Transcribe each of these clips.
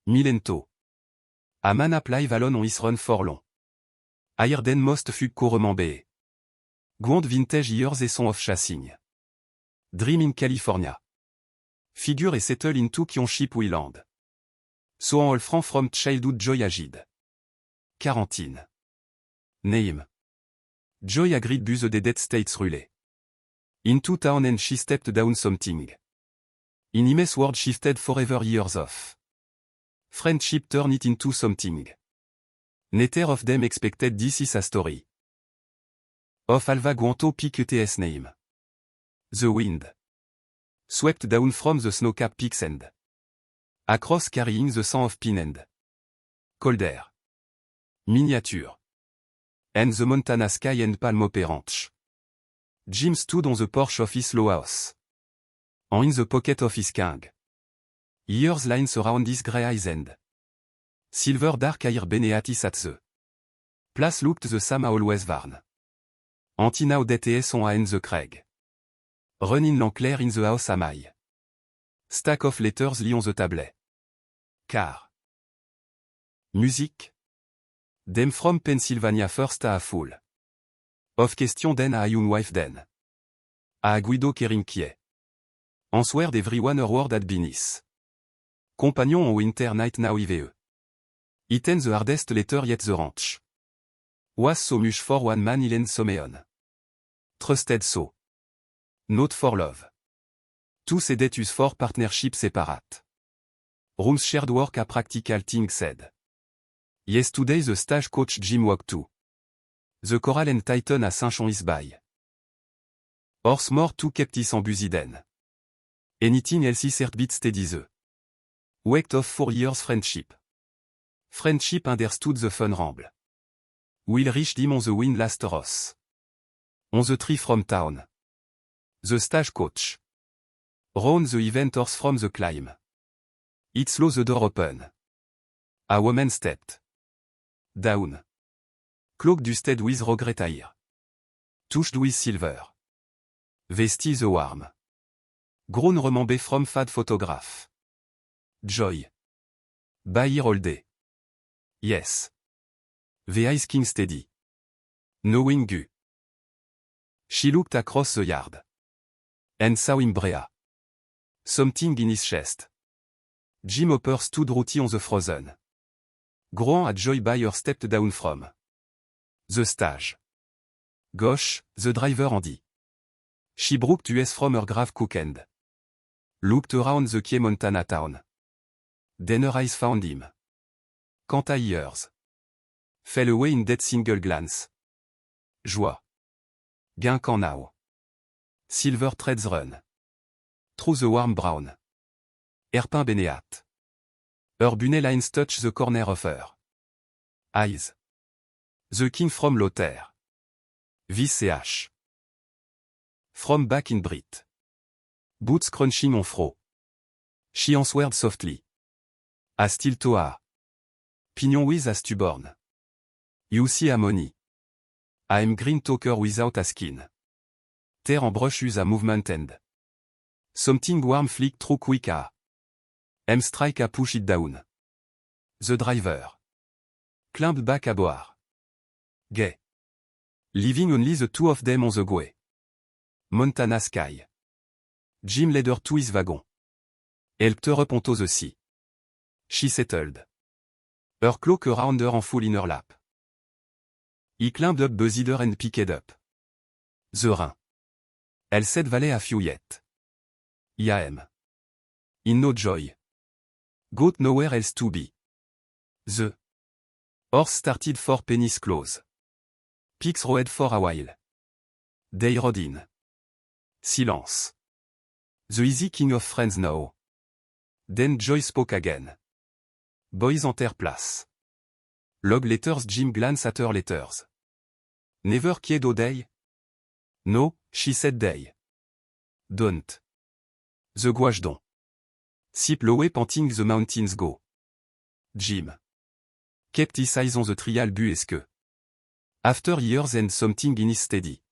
Milento. A man apply valon on is run for long. Ayrden most fug coremambé. Gwond vintage years et son of chasing. Dream in California. Figure et settle into Kionship Wieland. So en all franc from childhood joy agid. Quarantine. Name. Joy agreed buse des dead states rulé. Into town and she stepped down something. In Imes world shifted forever years off. Friendship turned it into something. Neither of them expected this is a story. Of Alva Guanto PQTS name. The wind. Swept down from the snow-capped peaks and across carrying the song of pin and cold air. Miniature. And the Montana sky and Palmope ranch. Jim stood on the porch of his low house. And in the pocket of his king. Years lines around his grey eyes and silver dark hair beneath at the place looked the same always warn. Antina DTS on and the Craig. Run in l'enclair in the house am I. Stack of letters lit on the tablet. Car. Musique. Them from Pennsylvania first a full. Of question then a young wife then. A Guido Kerinkie. Answered everyone a word at Binis. Compagnon on winter night now IVE. Iten the hardest letter yet the ranch. Was so much for one man Ilen Someon. Trusted so. Not for love. Two said us for partnership separate. Rooms shared work a practical thing said. Yesterday the stage coach Jim walked to. The Coral and Titan a Saint-Chon is by. Horse more two kept is en busiden. Anything else is heartbeat steady the. Waked off 4 years friendship. Friendship understood the fun ramble. Will reach him on the wind last Ross. On the tree from town. The stage coach. Round the event horse from the climb. It slow the door open. A woman stepped down. Cloak dusted with regret hair. Touched with silver. Vesty the warm. Grown remember from fad photograph. Joy. By here all day. Yes. The eyes king steady. Knowing gu. She looked across the yard. And saw him brea. Something in his chest. Jim Hopper stood rooty on the frozen. Groan at Joy by her stepped down from the stage. Gosh, the driver Andy. She broke US from her grave cook and looked around the Kie Montana town. Then her eyes found him. Quanta years. Fell away in that single glance. Joie. Gain can now. Silver threads run. Through the warm brown. Herpin beneath. Her bunny lines touch the corner of her eyes. The king from Lothair. VCH. From back in Brit. Boots crunching on fro. She answered softly. A still toa. Pignon with a stubborn. You see a money. I'm green talker without a skin. Tear en brush use a movement and something warm flick through quick a. Strike a push it down. The driver. Climbed back a boire. Gay. Leaving only the two of them on the way. Montana sky. Jim led her to his wagon. Helped her up onto the sea. She settled. Her cloak around her and full in her lap. He climbed up beside her and picked up the Rhin. Elle said valley a few yet. Yaem. In no joy. Got nowhere else to be. The horse started for Penny's close. Pigs rode for a while. They rode in silence. The easy king of friends now. Then Joy spoke again. Boys enter place. Log letters Jim glanced at her letters. Never kiedo day? No, she said day. Don't. The gouache don. Sip lowe panting the mountains go. Jim. Kept his eyes on the trial buesque. After years and something in his steady.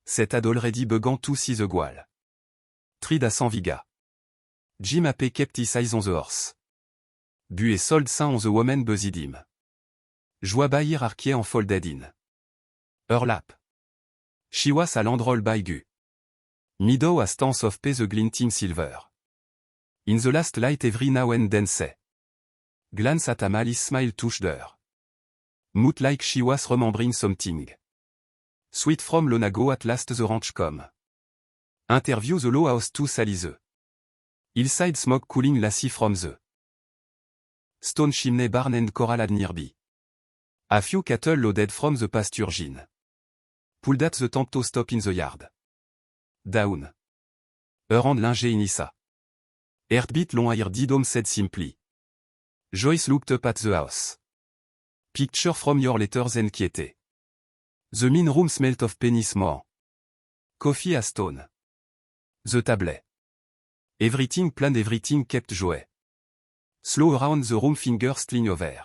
Set had already begun to see the goal. Tried a sans viga. Jim Happy kept his eyes on the horse. Bu et sold saint on the woman buzzidim. Joie by hierarchy en folded in. Earlap. She was a landroll by gu. Meadow a stance of pay the glinting silver. In the last light every now and then say. Glance at a malice smile touched her. Moot like she was remembering something. Sweet from Lonago at last the ranch come. Interview the low house to Sally the. Hillside smoke cooling lassie from the. Stone chimney barn and coral ad nearby. A few cattle loaded from the pasture gin. Pulled at the temp to stop in the yard. Down. Around linge inissa. Heartbeat long air didom said simply. Joyce looked up at the house. Picture from your letters inquiété. The mean room smelt of penis more. Coffee a stone. The tablet. Everything planned, everything kept joy. Slow around the room, fingers lean over.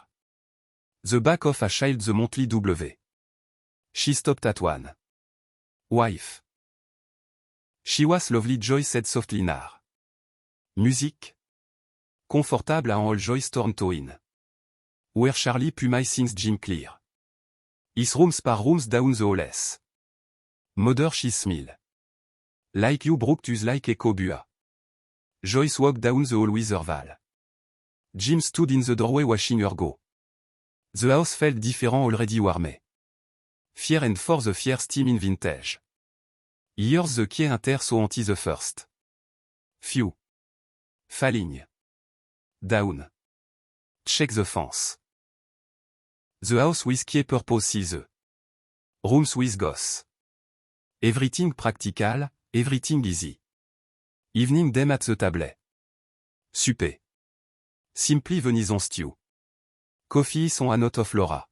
The back of a child, the monthly W. She stopped at one. Wife. She was lovely, Joy said softly. Nar. Music. Confortable en all Joy storm to in. Where Charlie Pumai sings Jim Clear. His rooms par rooms down the halls. Mother she smile. Like you broke to like echo bua. Joyce walked down the hall with her val. Jim stood in the doorway washing her go. The house felt different already warm. Fier and for the fierce team in vintage. Here's the key inter so anti the first. Few. Falling. Down. Check the fence. The house with key purpose see the. Rooms with goss. Everything practical, everything easy. Evening them at the table. Souper. Simply venison stew. Coffee son a note of Laura.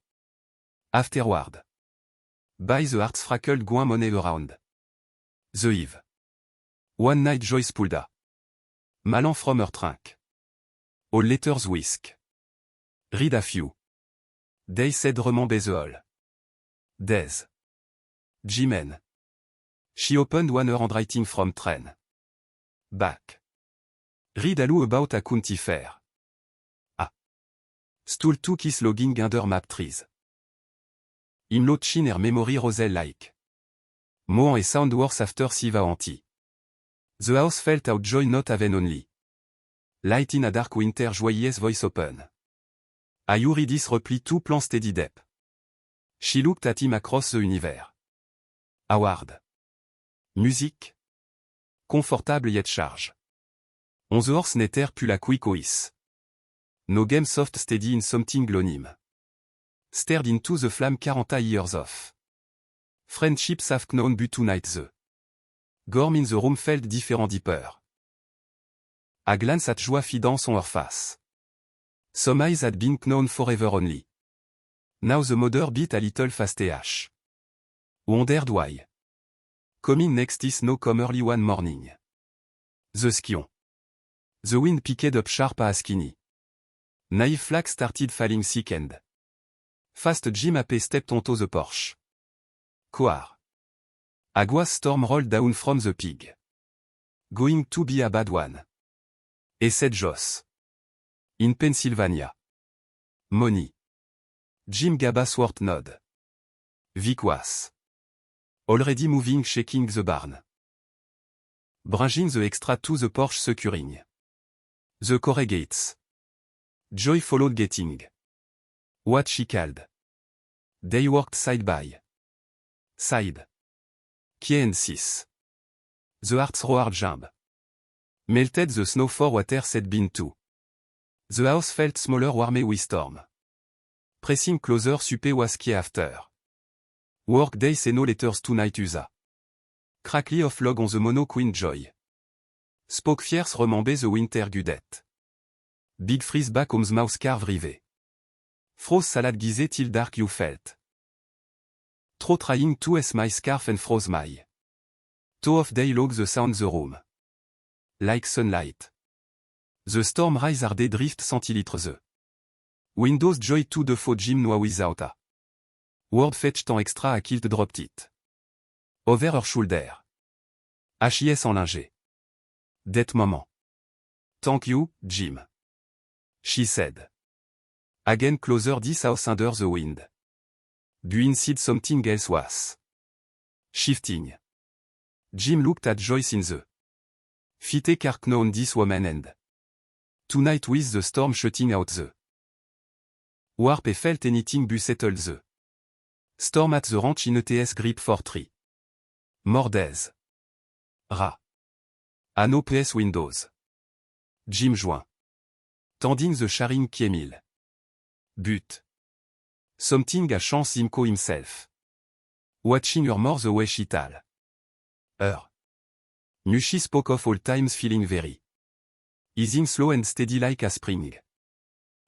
Afterward. Buy the hearts frackled goin money around. The Eve. One night Joyce Pulda. Malan from her trunk. All letters whisk. Read a few. They said remember the all. Days. Jimen. She opened one her handwriting from train. Back. Read a loo about a county fair. A. Stool to kiss logging under map trees. Imlot chin her memory roselle like. Mo and sound worse after Siva anti. The house felt out joy not haven only. Light in a dark winter joyeuse voice open. A you read this reply two plan steady dep. She looked at him across the universe. Howard. Music. Confortable yet charge. On the horse netter pu la quick ois. No game soft steady in something glonim. Stared into the flame 40 years off. Friendships have known but tonight the. Gorm in the room felt different deeper. A glance at joie fidance on her face. Some eyes had been known forever only. Now the mother beat a little fast-ish. Wondered why. Coming next is no come early one morning. The skion. The wind picked up sharp as skinny. Naive flags started falling thick and. Fast Jim Happy stepped onto the porch. Coar. Agua's storm rolled down from the pig. Going to be a bad one. Et said Joss. In Pennsylvania. Money. Jim Gabasworth nod. Vic was. Already moving shaking the barn. Bringing the extra to the porch securing. The corrugates. Joy followed getting. What she called. They worked side by side. Key and sis. The hearts roared jump. Melted the snow for water had been too. The house felt smaller warmer with storm. Pressing closer souper was key after. Work day say no letters tonight usa. Crackly of log on the mono queen Joy. Spoke fierce remember the winter gudet. Big freeze back home's mouse carve rivet. Froze salad guisé till dark you felt. Tro trying to es my scarf and froze my. Toe of day log the sound the room. Like sunlight. The storm rise hardy drift centilitres the. Windows Joy to the faux Jim noa without a. Word fetched en extra a kilt dropped it. Over her shoulder. HIS en linger. Det moment. Thank you, Jim. She said. Again closer this house under the wind. Do inside something else was shifting. Jim looked at Joyce in the fitte car known this woman and tonight with the storm shutting out the warp he felt anything but settle the storm at the ranch in ETS grip for 3 more days. Ra. An OPS windows. Jim joint. Tending the sharing Kiemil. But. Something a chance Simco himself. Watching her more the way she tal. Her. She spoke of all times feeling very easing slow and steady like a spring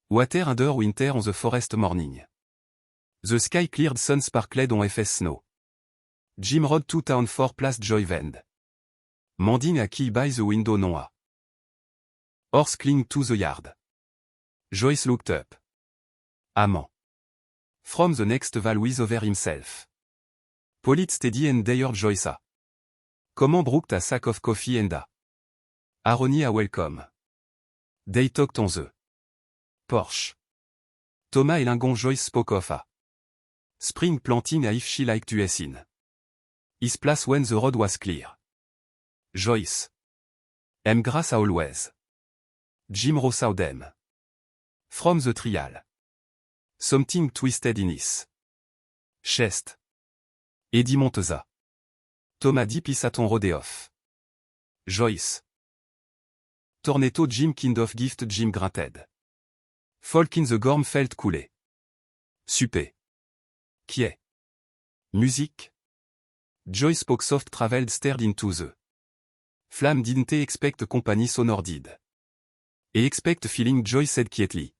water under winter on the forest morning. The sky cleared, sun sparkled on FS snow. Jim rode to town for Place Joy Vend. Mending a key by the window non a horse cling to the yard. Joyce looked up. Amant. From the next val with over himself. Polite steady and dear Joyce a. Comment brooked a sack of coffee and a Aroni a welcome. They talked on the porch. Thomas et Lingon Joyce spoke of a spring planting a if she liked to in his place when the road was clear. Joyce. Grass a always. Jim Rousseau them. From the trial. Something twisted in his chest. Eddie Monteza. Thomas dit pis à ton rodé off. Joyce. Tornetto Jim kind of gift Jim granted. Folk in the gorm felt couler. Supé. Qui est? Musique. Joyce spoke soft traveled stared into the flamme didn't expect company sonore did. Et expect feeling Joyce said quietly.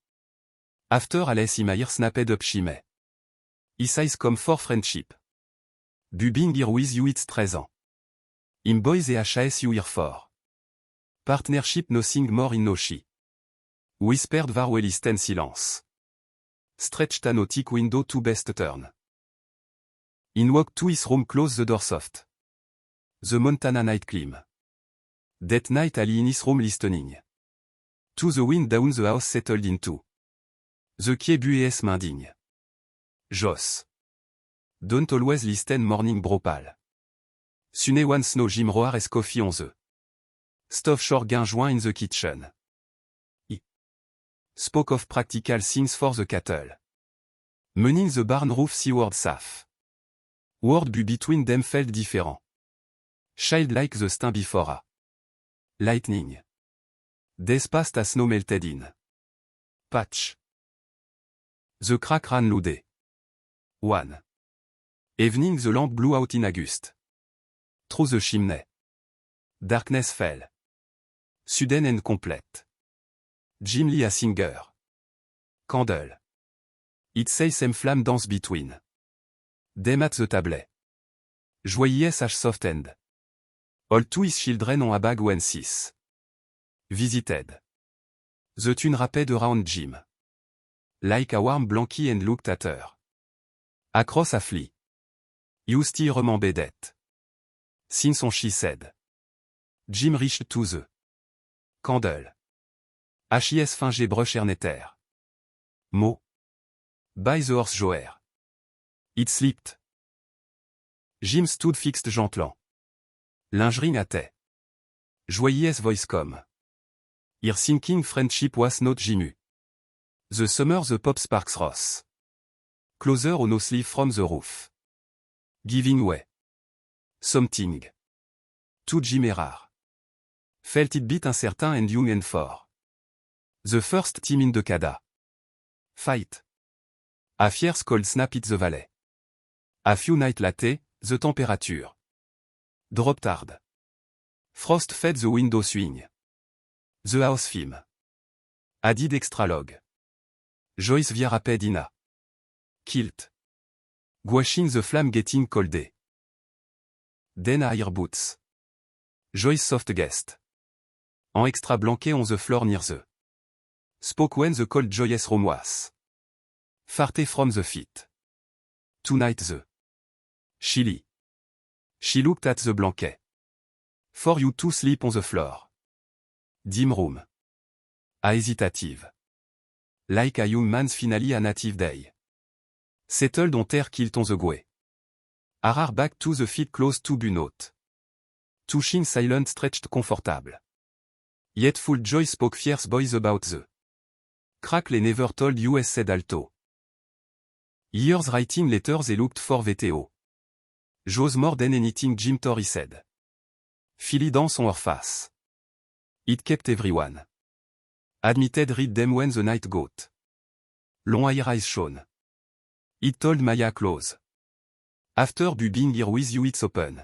After Alice Imair snapped up she may. His eyes come for friendship. Being here with you it's 13 ans. Him boys et HAS you here for. Partnership nothing more in no she. Whispered Varwellisten silence. Stretched an otic window to best turn. In walked to his room close the door soft. The Montana night climb. That night Ali in his room listening. To the wind down the house settled into. The Kiebu es minding. Joss. Don't always listen morning bropal. Sune once no Jim roar es coffee on the stove shore gain joint in the kitchen. He spoke of practical things for the cattle. Meaning the barn roof seaward safe. Word bu between them felt different. Child like the stain before a lightning. Days passed as snow melted in. Patch. The crack ran loudé. 1. Evening the lamp blew out in August. Through the chimney. Darkness fell. Sudden and complete. Jim lit a singer. Candle. It say some flamme dance between. Them at the table. Joyeux h soft end. All two his children on a bag when 6. Visited. The tune rapid around Jim. Like a warm blankie and looked at her. Across a flea. You still remember that. Since on she said. Jim reached to the candle. HIS fingé brush erneter. Mo. By the horse joer. It slipped. Jim stood fixed gentlement. Lingerie natait. Joyeuse voice come. Her thinking friendship was not Jimu. The summer the pop sparks Ross. Closer on no sleeve from the roof. Giving way. Something. To Jim Erard. Felt it bit uncertain and young and for. The first team in the Cada. Fight. A fierce cold snap hit the valley. A few night latte, the temperature. Dropped hard. Frost fed the window swing. The house film. Added extra log. Joyce via rapid in a kilt. Gouaching the flame getting colder. Then a air boots. Joyce soft guest. En extra blanket on the floor near the spoke when the cold joyous room was. Farte from the feet. Tonight the chilly. She looked at the blanket. For you to sleep on the floor. Dim room. A hesitative. Like a young man's finale a native day. Settled on tear kilt on the way. Arar back to the feet close to bunot. Touching silent stretched comfortable. Yet full joy spoke fierce boys about the. Crackle never told you said alto. Years writing letters he looked for VTO. Joe's more than anything Jim Torrey said. Philly dance on her face. It kept everyone. Admitted read them when the night got. Long hair eyes shone. It told Maya close. After being here with you it's open.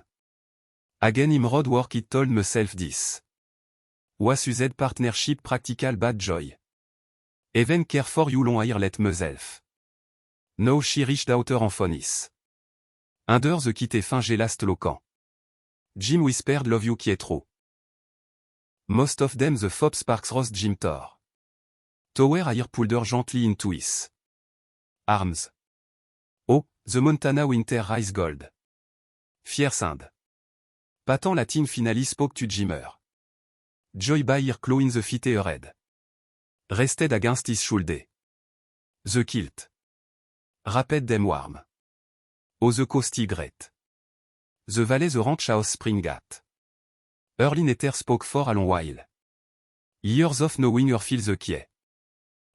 Again him road work it told myself this. Was used partnership practical bad joy. Even care for you long hair let myself. Now she reached out her en phonis. Under the kit fin j'ai last locan. Jim whispered love you qui est trop. Most of them the fop sparks roast Jim Thor. Tower air pulled her gently into his arms. Oh, the Montana winter rise gold. Fier Sind. Patent Latin finally spoke to Jimmer. Joy by her claw in the feet her head. Rested against his shoulder. The kilt. Rapid them warm. Oh the coasty great. The valley the ranch house spring at. Early netter spoke for a long while. Years of knowing her feel the key.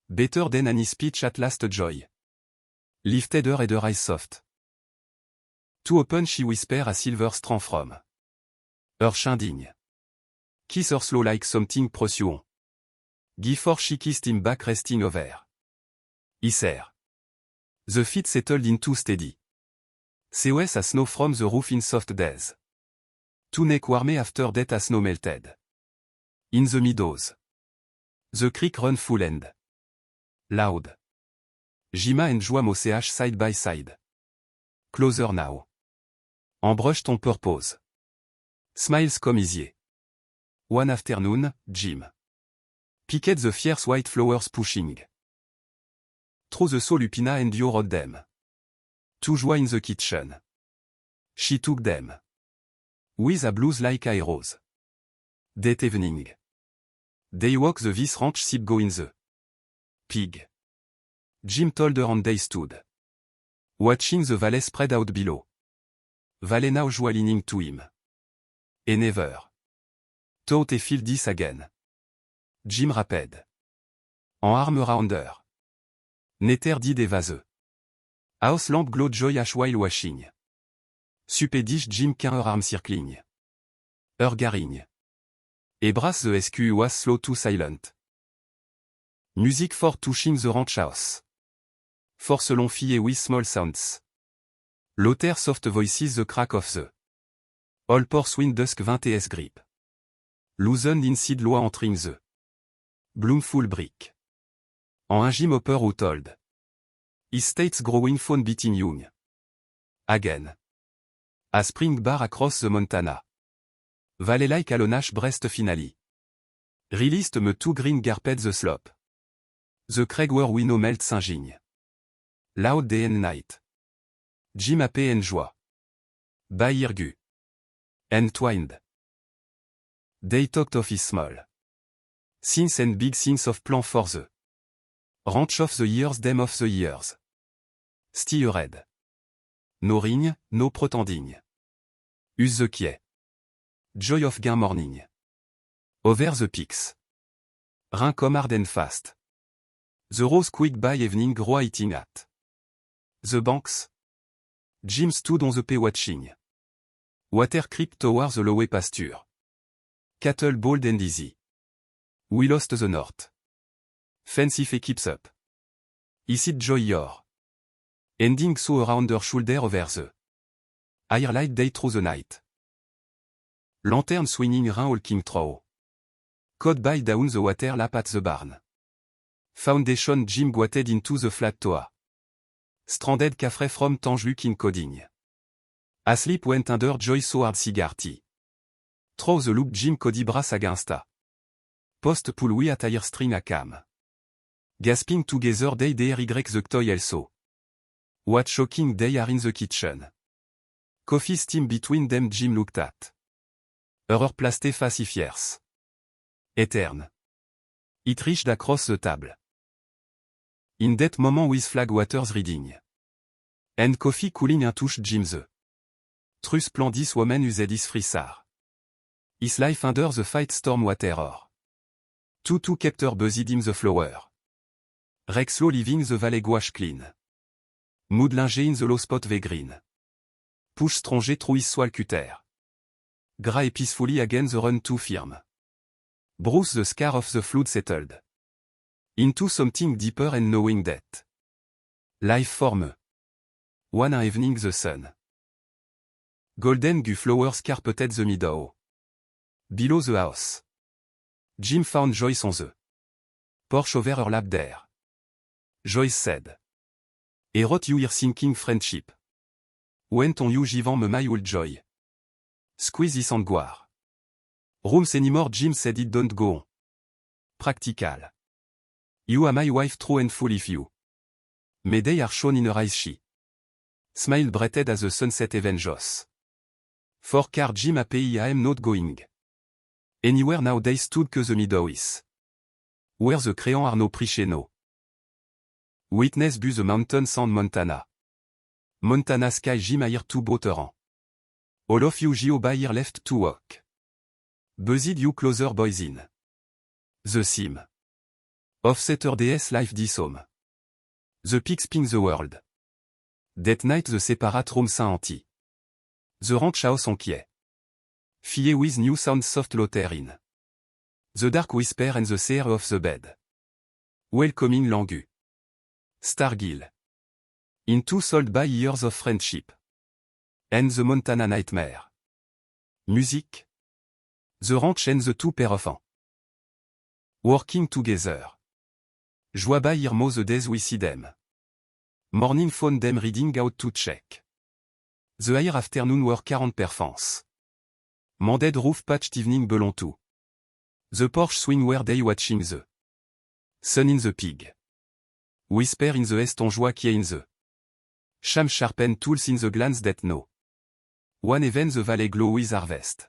Better than any speech at last joy. Lifted her and her eyes soft. To open she whisper a silver strand from. Her shinding. Kiss her slow like something pursuant. Before she kissed him back resting over. His hair. The feet settled into steady. Sews a snow from the roof in soft days. To neck warme after that as snow melted. In the meadows. The creek run full end. Loud. Jima and Joa mo ch side by side. Closer now. Embrushed on purpose. Smiles come easy. One afternoon, Jim. Picked the fierce white flowers pushing. Through the so Lupina and you rode them. To Joa in the kitchen. She took them. With a blues like a rose. That evening. They walk the this ranch sip go in the pig. Jim told her and they stood. Watching the valley spread out below. Valley now Joa leaning to him. And never. Thought he feel this again. Jim rapid. En arm around her. Netter did evaseux. House lamp glowed joy ash while washing. Suppedish Jim qu'un her arm circling. Her garring. Et brass the SQ was slow to silent. Music for touching the ranch house. Force long fille with small sounds. Lauter soft voices the crack of the. All ports wind dusk 20s grip. Loosened inside loi entering the. Bloomful brick. En un Jim Hopper who told. His states growing phone beating young. Again. A spring bar across the Montana. Valley like Alonash breast finale. Released me two green garped the slope. The Craig were we no melt Saint-Gigne. Loud day and night. Jim happy and joie. By Irgu. Entwined. They talked of his small. Things and big things of plan for the. Ranch of the years them of the years. Still red. No ring, no pretending. Use the key. Joy of gain morning. Over the peaks. Rain come hard and fast. The rose quick by evening grow eating at. The banks. Jim stood on the pay watching. Water creep towards the lower pasture. Cattle bold and easy. We lost the north. Fence if it keeps up. Is it joy your? Ending so around her shoulder over the. Air light day through the night. Lantern swinging rain walking through. Caught by down the water lap at the barn. Foundation Jim guatted into the flat toa. Stranded Caffrey from Tangeluk in coding. Asleep went under joy so hard cigar tea. Through the loop Jim Cody brass against a. Post pull we at air string a cam. Gasping together day der y the toy also. What shocking they are in the kitchen. Coffee steam between them Jim looked at. Her plasté face fierce. Etern. It reached across the table. In that moment with flag waters reading. And coffee cooling un touche Jim the. True splendid woman used is frisar. His life under the fight storm water. Two kept her buzzed in the flower. Rex low living the valley gouache clean. Moodlinge in the low spot ve green. Push stronge through his swal cutter. Gra peacefully again the run too firm. Bruce the scar of the flood settled. Into something deeper and knowing that. Life form. One evening the sun. Golden gu flowers carpeted the meadow. Below the house. Jim found Joyce on the porch over her lap there. Joyce said. E wrote you here thinking friendship. Went on you jivan me my old joy. Squeeze this and goire. Rooms anymore Jim said it don't go on. Practical. You are my wife true and full if you. Me they are shown in her eyes she. Smiled breathed as the sunset eventos. For car Jim a pay I am not going. Anywhere now they stood que the meadow is. Where the créants are no pricheno. Witness bu the mountains and Montana. Montana sky Jim here to boteran. All of you Gio by here left to walk. Buzzed you closer boys in. The sim. Of Saturday's life this home. The pigs ping the world. That night the separate room Saint-Anti. The ranch house on quiet. Fie with new sound soft laughter in. The dark whisper and the sear of the bed. Welcoming langu. Stargill. Into sold by years of friendship. And the Montana nightmare. Music. The ranch and the two pair of ans. Working together. Joie by here mo the days we see them. Morning phone them reading out to check. The higher afternoon were 40 perfans. Manded roof patched evening belong to. The porch swing where they watching the sun in the pig. Whisper in the est on joie qui in the. Sham sharpen tools in the glance that no. One even the valley glow with harvest.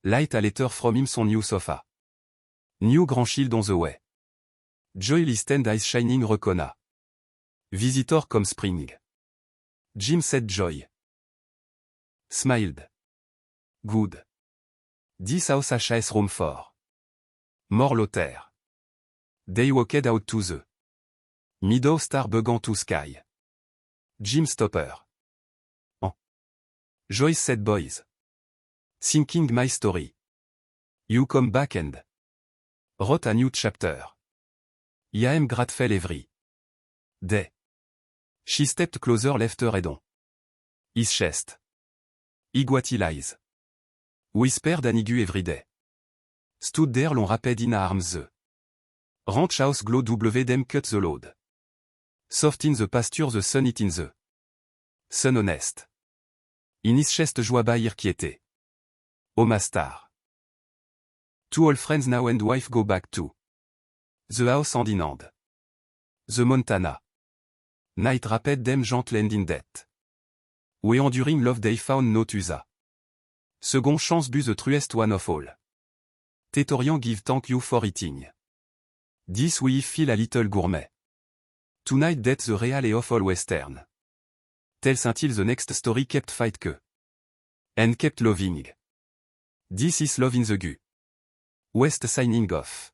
Light a letter from him son new sofa. New grand shield on the way. Joy listen eyes shining reconna. Visitor come spring. Jim said Joy. Smiled. Good. This house has room for. More laughter. They walked out to the meadow star buggant to sky. Jim stopper. Oh. Joyce said boys. Thinking my story. You come back and wrote a new chapter. I am grateful every day. She stepped closer left her head on his chest. Iguati lies. Whispered an igu every day. Stood there long rapid in arms the ranch house glow them cut the load. Soft in the pasture the sun it in the sun honest. In his chest joie bahir qui était. Oma star. Two old friends now and wife go back to the house and in hand. The Montana. Night rapid them gentle and in debt. We enduring love they found no tusa. Second chance bu the truest one of all. Tetorian give thank you for eating. This we feel a little gourmet. Tonight that the real e of all western. Tells until the next story kept fight que. And kept loving. This is love in the gu. West signing off.